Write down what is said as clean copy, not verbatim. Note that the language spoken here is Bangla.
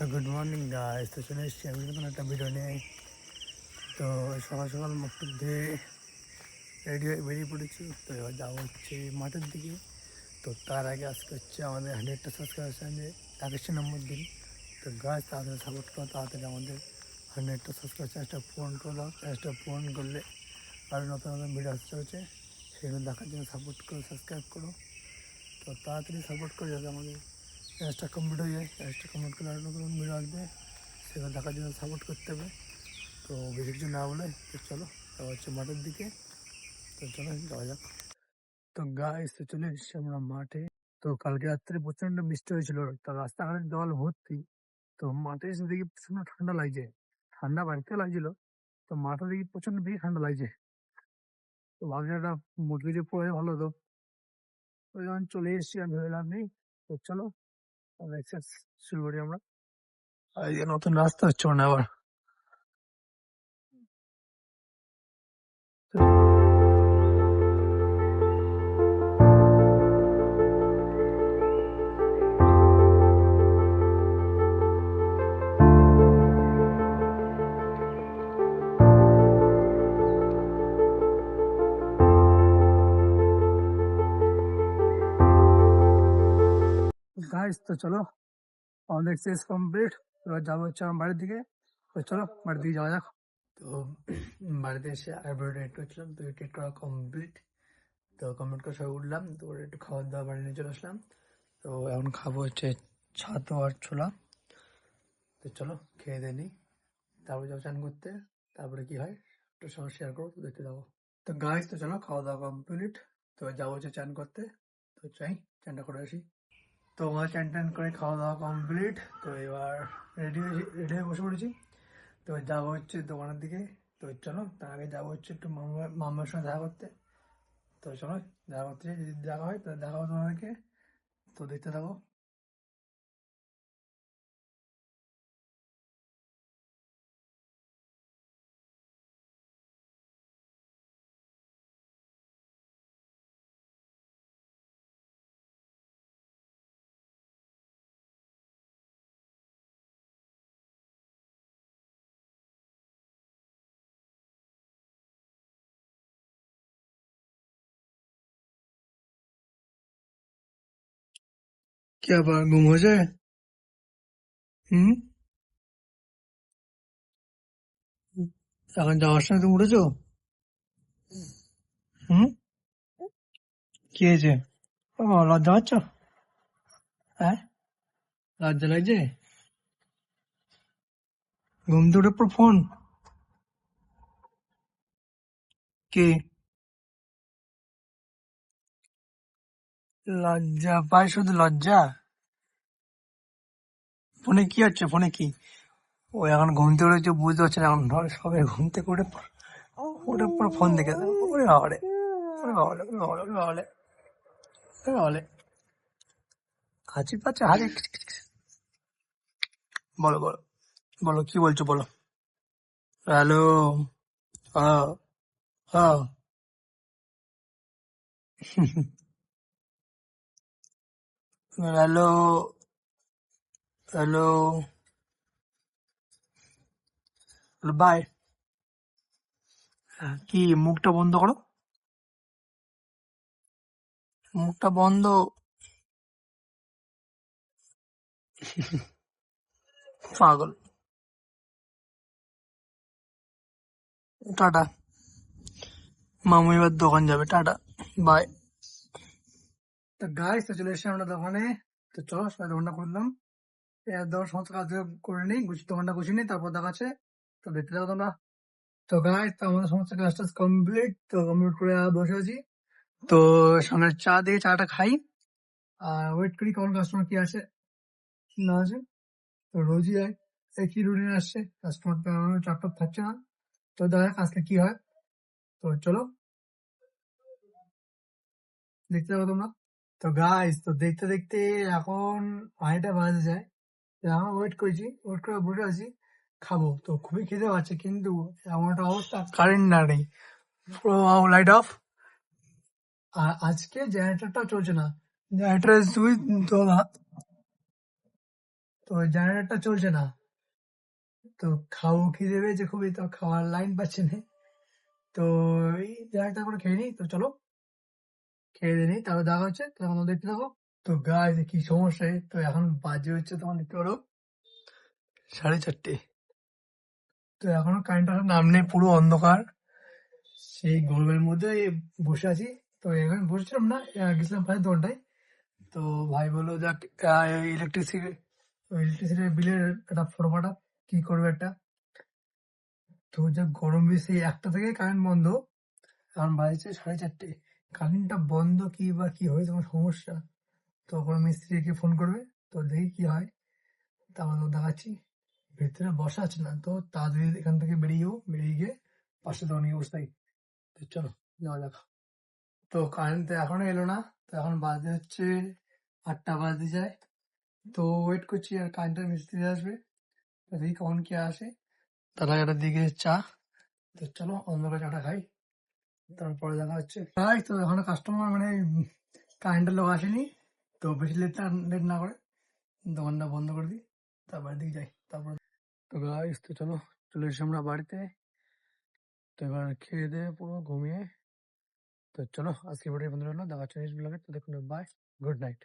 Good morning guys. তো চলে এসেছি আমি নতুন একটা ভিডিও নিয়ে। তো সকাল সকাল মুখ টুক ধুয়ে রেডি হয়ে বেরিয়ে পড়েছি। তো এবার যাবো হচ্ছে মাঠের দিকে। তো তার আগে আজকে হচ্ছে আমাদের 100টা সাবস্ক্রাইবার চ্যানেলে 21 নম্বর দিন। তো গাছ তাড়াতাড়ি সাপোর্ট করো, তাড়াতাড়ি আমাদের 100টা সাবস্ক্রাইবার চ্যানেলটা পূরণ করে দাও। চ্যানেলটা পূরণ করলে আরও নতুন নতুন ভিডিও আসতে হচ্ছে, সেগুলো দেখার জন্য সাপোর্ট করো, সাবস্ক্রাইব করো। তো তাড়াতাড়ি সাপোর্ট করে যাতে আমাদের চ্যানেলটা কমপ্লিট হয়ে যায়। চ্যানেলটা কমপ্লিট করলে আরও নতুন ভিডিও আসবে, সেগুলো দেখার জন্য সাপোর্ট করতে হবে। তো বেশি কিছু না বলে তো চলো যাওয়া হচ্ছে মাঠের দিকে। তো চলো যাওয়া যাক। তো গাইস তো চলে এসেছি আমরা মাঠে। তো কালকে রাত্রে প্রচন্ড বৃষ্টি হয়েছিল, তো রাস্তাঘাটের জল ভর্তি। তো মাঠে এসে দেখি প্রচন্ড ঠান্ডা লাগছে, ঠান্ডা বাড়িতে লাগছিল। তো মাঠে দেখি প্রচন্ড বেশি ঠান্ডা লাগছে। তো ভাবছি একটা মুরগি যে পরে ভালো হতো। ওই যখন চলে এসেছি আমি ভেবেলাম নেই। তো চলো এক্সারসাইজ শুরু করি আমরা। আর এই যে নতুন রাস্তা হচ্ছে মানে আবার। গাইস তো চলো আমাদের এক্সারসাইজ কমপ্লিট। এবার যাবো হচ্ছে আমার বাড়ির দিকে। তো চলো বাড়ির দিকে যাওয়া যাক। তো বাড়িতে এসে আইব্রো টেট করছিলাম, তো টেট করা কমপ্লিট। তো কমপ্লিট করে সব উঠলাম, তো একটু খাবার দাবার বাড়ি নিয়ে চলে আসলাম। তো এখন খাবো হচ্ছে ছাতু আর ছোলা। তো চলো খেয়ে দিয়ে নিই, তারপরে যাবো চান করতে। তারপরে কি হয় একটু সঙ্গে শেয়ার করবো, তো দেখতে যাবো। তো গাইস তো চলো খাওয়া দাওয়া কমপ্লিট। তো যাবো হচ্ছে চান করতে। তো চাই চানটা করে আসি। তো আমার চান টান করে খাওয়া দাওয়া কমপ্লিট। তো এবার রেডি হয়ে বসে পড়েছি। তো যাবো হচ্ছে দোকানের দিকে। তো চলো তার আগে যাবো হচ্ছে একটু মামার সঙ্গে দেখা করতে। তো চলো দেখা করতে যাই, যদি দেখা হয় তাহলে দেখা হবে তোমাদেরকে। তো দেখতে থাকো। কি আবার ঘুম হয়ে যায়? হুম। এখন যাওয়ার সময় তুমি উঠেছো? হুম। কি হয়েছে? ও লজ্জা পাচ্ছ? হ্যাঁ, লজ্জা লাগছে? ঘুম থেকে উঠে পর ফোন? কি লজ্জা পায়? শুধু লজ্জা? ফোনে কি হচ্ছে? ফোনে কি? ও এখন ঘুম থেকে উঠেছে বুঝতে পারছে না, এখন ধর সবে ঘুম থেকে উঠে পর ফোন দেখে। ওরে বাবারে, ওরে বাবারে, ওরে বাবারে, ওরে বাবারে, ওরে বাবারে। হাঁচি পাচ্ছে হাঁচি। বলো বলো, বলো কি বলছো বলো। হ্যালো। হ্যাঁ, হ্যাঁ। Hello, hello, bye. কি মুখটা বন্ধ করো, মুখটা বন্ধ। পাগল। টাটা। মামু এবার দোকান যাবে, টাটা, বাই। তো গাইস তো চলে এসেছি আমরা দোকানে। তো চলো সবাই দোকানটা করলাম। দেওয়ার সমস্ত কাজ করে নিই, দোকানটা গুছিয়ে নিই, তারপর দেখাচ্ছে। তো দেখতে যাবো তোমরা। তো গাইস তো আমাদের সমস্ত কাজ টাজ কমপ্লিট। তো কমপ্লিট করে বসে আছি। তো সামনে চা দিয়ে চাটা খাই, আর ওয়েট করি কখন কাস্টমার কি আসে কি না আসে। তো রোজই একই রুটিন আসছে, কাস্টমার তো চাপ টাপ থাকছে না। তো দেখা যাক আজকে কি হয়। তো চলো দেখতে যাবো তোমরা। তো গাইস তো দেখতে দেখতে এখন 2:30 বাজে যায়। তো আমরা ওয়েট করেছি, ওয়েট করে বসে আছি খাবো। তো খুবই খিদে পাচ্ছে, কিন্তু এমন একটা অবস্থা কারেন্ট না নেই, পুরো লাইট অফ। আর আজকে জেনারেটরটাও চলছে না, জেনারেটরের সুইচ তোলা। তো জেনারেটরটা চলছে না। তো খাবো খিদে পেয়েছে খুবই, তো খাওয়ার লাইন পাচ্ছে না। তো এই জেনারেটর করে খেয়ে নিই, তো চলো খেয়ে দিয়ে নিই, তারপর দেখা হচ্ছে, তখন দেখতে থাকো। তো গাইস কি সমস্যা, তো এখন বাজে হচ্ছে তোমার দেখতে পারো 4:30। তো এখনো কারেন্ট আসার নাম নেই, পুরো অন্ধকার। সেই গরমের মধ্যে বসে আছি। তো এখানে বসেছিলাম না, গেছিলাম প্রায় 2 ঘন্টায়। তো ভাই বললো যাক ইলেকট্রিসিটি ইলেকট্রিসিটি বিলের একটা ফটো পাঠা, কি করবে একটা। তো যা গরম বেশি, 1টা থেকে কারেন্ট বন্ধ, এখন বাজছে 4:30। কারেন্টটা বন্ধ কি বা কি হয়েছে তোমার সমস্যা, তো ওপরে মিস্ত্রিকে ফোন করবে। তো দেখি কি হয়, তারপর তো দেখাচ্ছি। ভেতরে বসা আছে না, তো তাড়াতাড়ি এখান থেকে বেরিয়ে যাবো, বেরিয়ে গিয়ে পাশে দোকানে গিয়ে বসে থাকি। তো চলো যাওয়া যাক। তো কারেন্ট তো এখনো এলো না, তো এখন বাজে হচ্ছে 8টা বাজতে যায়। তো ওয়েট করছি আর কারেন্টের মিস্ত্রি আসবে, তো দেখি কখন কে আসে। তার আগে একটা দিকে চা, তো চলো অন্ধকার চাটা খাই, তারপরে দেখা হচ্ছে। তাই তো এখনো কাস্টমার মানে কারেন্টের লোক আসেনি, তো বেশি লেট না করে দোকানটা বন্ধ করে দিই, তারপরে দিকে যাই। তারপর তো গাইস, তো চলো চলে এসেছি আমরা বাড়িতে। তো এবার খেয়ে দিয়ে পুরো ঘুমিয়ে, তো চলো আজকে ভিডিও বন্ধ হলো, দেখা হচ্ছে নেক্সট ব্লগে। তো দেখুন, বাই, গুড নাইট।